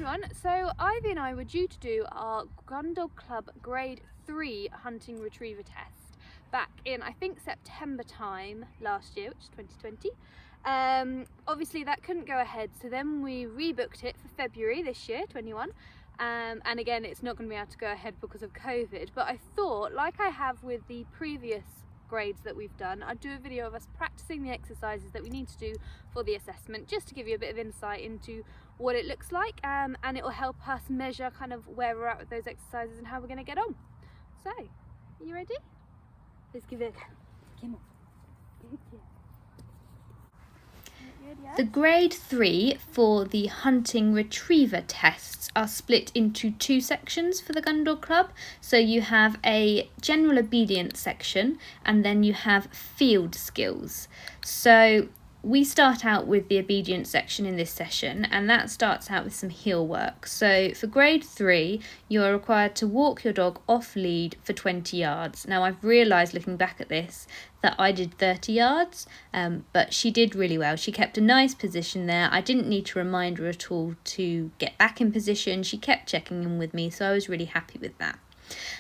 everyone. So Ivy and I were due to do our Gundog Club Grade 3 hunting retriever test back in, I think, September time last year, which is 2020. Obviously that couldn't go ahead, so then we rebooked it for February this year, 21. And again, it's not going to be able to go ahead because of COVID, but I thought, like I have with the previous grades that we've done, I'd do a video of us practicing the exercises that we need to do for the assessment, just to give you a bit of insight into what it looks like, and it will help us measure kind of where we're at with those exercises and how we're going to get on. So, are you ready? Let's give it a go. Come on. Good, yeah. Good, yes? The grade 3 for the hunting retriever tests are split into two sections for the Gundog Club. So you have a general obedience section and then you have field skills. So we start out with the obedience section in this session, and that starts out with some heel work. So for grade 3, you are required to walk your dog off lead for 20 yards. Now I've realised looking back at this that I did 30 yards, but she did really well. She kept a nice position there. I didn't need to remind her at all to get back in position. She kept checking in with me, so I was really happy with that.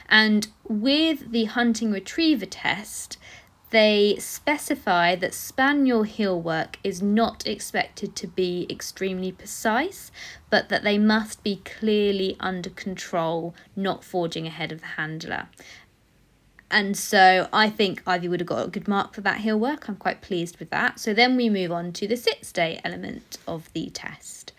And with the hunting retriever test, they specify that Spaniel heel work is not expected to be extremely precise, but that they must be clearly under control, not forging ahead of the handler. And so I think Ivy would have got a good mark for that heel work. I'm quite pleased with that. So then we move on to the sit-stay element of the test.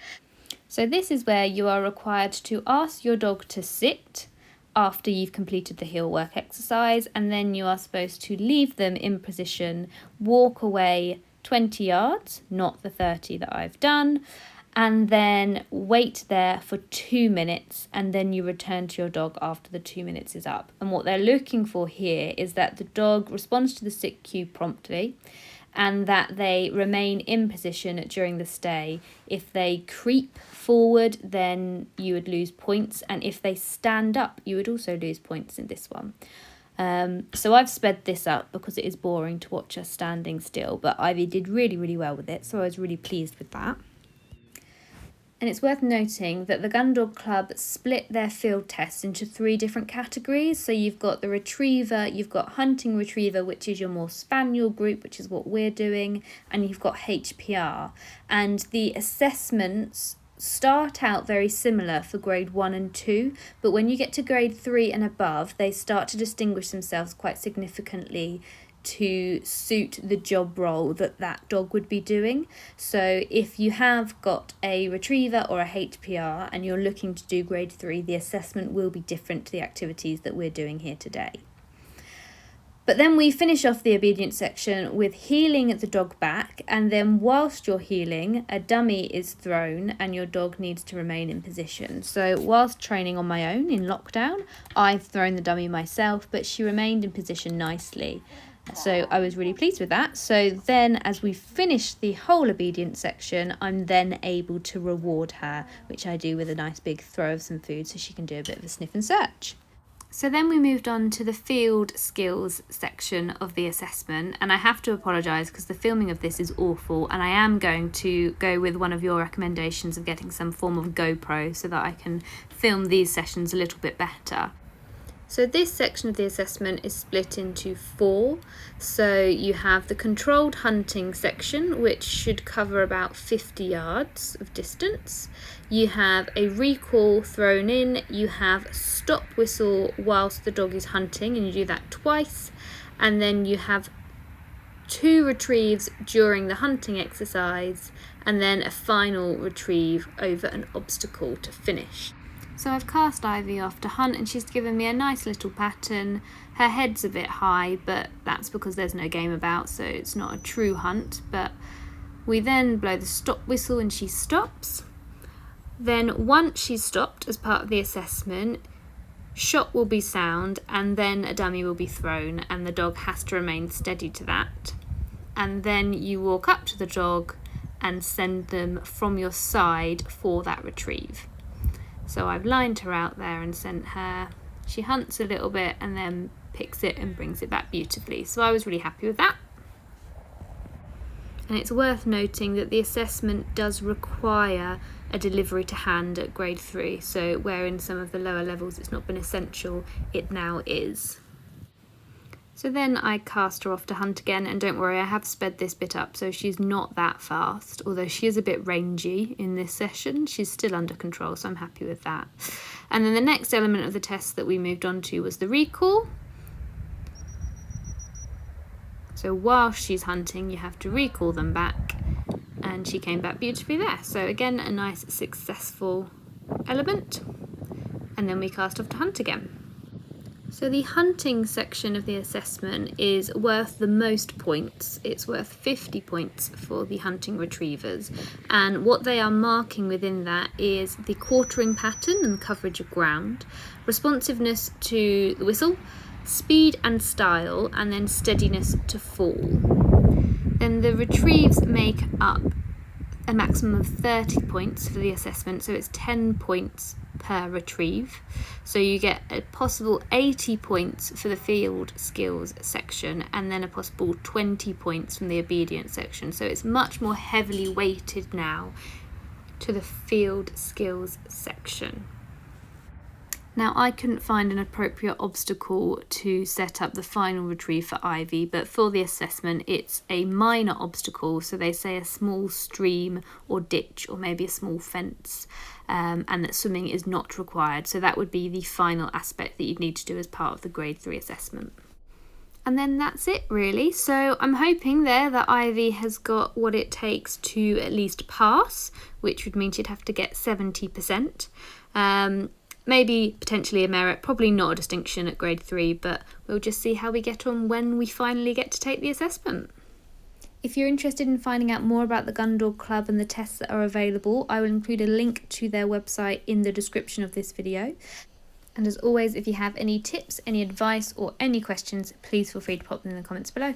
So this is where you are required to ask your dog to sit after you've completed the heel work exercise, and then you are supposed to leave them in position, walk away 20 yards, not the 30 that I've done, and then wait there for 2 minutes, and then you return to your dog after the 2 minutes is up. And what they're looking for here is that the dog responds to the sit cue promptly, and that they remain in position during the stay. If they creep forward, then you would lose points, and if they stand up, you would also lose points in this one. So I've sped this up because it is boring to watch us standing still, but Ivy did really well with it, so I was really pleased with that. And it's worth noting that the Gundog Club split their field tests into 3 different categories. So you've got the retriever, you've got hunting retriever, which is your more spaniel group, which is what we're doing, and you've got HPR. And the assessments start out very similar for grade 1 and 2, but when you get to grade 3 and above, they start to distinguish themselves quite significantly to suit the job role that dog would be doing. So if you have got a retriever or a HPR and you're looking to do grade 3, the assessment will be different to the activities that we're doing here today. But then we finish off the obedience section with heeling the dog back, and then whilst you're heeling, a dummy is thrown and your dog needs to remain in position. So whilst training on my own in lockdown, I've thrown the dummy myself, but she remained in position nicely. So I was really pleased with that. So then as we finish the whole obedience section, I'm then able to reward her, which I do with a nice big throw of some food so she can do a bit of a sniff and search. So then we moved on to the field skills section of the assessment, and I have to apologise because the filming of this is awful, and I am going to go with one of your recommendations of getting some form of GoPro so that I can film these sessions a little bit better. So this section of the assessment is split into 4. So you have the controlled hunting section, which should cover about 50 yards of distance. You have a recall thrown in. You have stop whistle whilst the dog is hunting, and you do that twice. And then you have 2 retrieves during the hunting exercise, and then a final retrieve over an obstacle to finish. So I've cast Ivy off to hunt, and she's given me a nice little pattern. Her head's a bit high, but that's because there's no game about, so it's not a true hunt. But we then blow the stop whistle and she stops. Then once she's stopped as part of the assessment, shot will be sound, and then a dummy will be thrown, and the dog has to remain steady to that. And then you walk up to the dog and send them from your side for that retrieve. So I've lined her out there and sent her. She hunts a little bit and then picks it and brings it back beautifully. So I was really happy with that. And it's worth noting that the assessment does require a delivery to hand at grade 3, so where in some of the lower levels it's not been essential, it now is. So then I cast her off to hunt again, and don't worry, I have sped this bit up so she's not that fast, although she is a bit rangy in this session. She's still under control, so I'm happy with that. And then the next element of the test that we moved on to was the recall. So while she's hunting, you have to recall them back, and she came back beautifully there. So again, a nice successful element. And then we cast off to hunt again. So the hunting section of the assessment is worth the most points. It's worth 50 points for the hunting retrievers, and what they are marking within that is the quartering pattern and coverage of ground, responsiveness to the whistle, speed and style, and then steadiness to fall. Then the retrieves make up a maximum of 30 points for the assessment, so it's 10 points per retrieve. So you get a possible 80 points for the field skills section, and then a possible 20 points from the obedience section. So it's much more heavily weighted now to the field skills section. Now, I couldn't find an appropriate obstacle to set up the final retrieve for Ivy, but for the assessment it's a minor obstacle, so they say a small stream or ditch or maybe a small fence, and that swimming is not required. So that would be the final aspect that you'd need to do as part of the grade 3 assessment. And then that's it really. So I'm hoping there that Ivy has got what it takes to at least pass, which would mean she'd have to get 70%. Maybe potentially a merit, probably not a distinction at grade 3, but we'll just see how we get on when we finally get to take the assessment. If you're interested in finding out more about the Gundog Club and the tests that are available, I will include a link to their website in the description of this video. And as always, if you have any tips, any advice or any questions, please feel free to pop them in the comments below.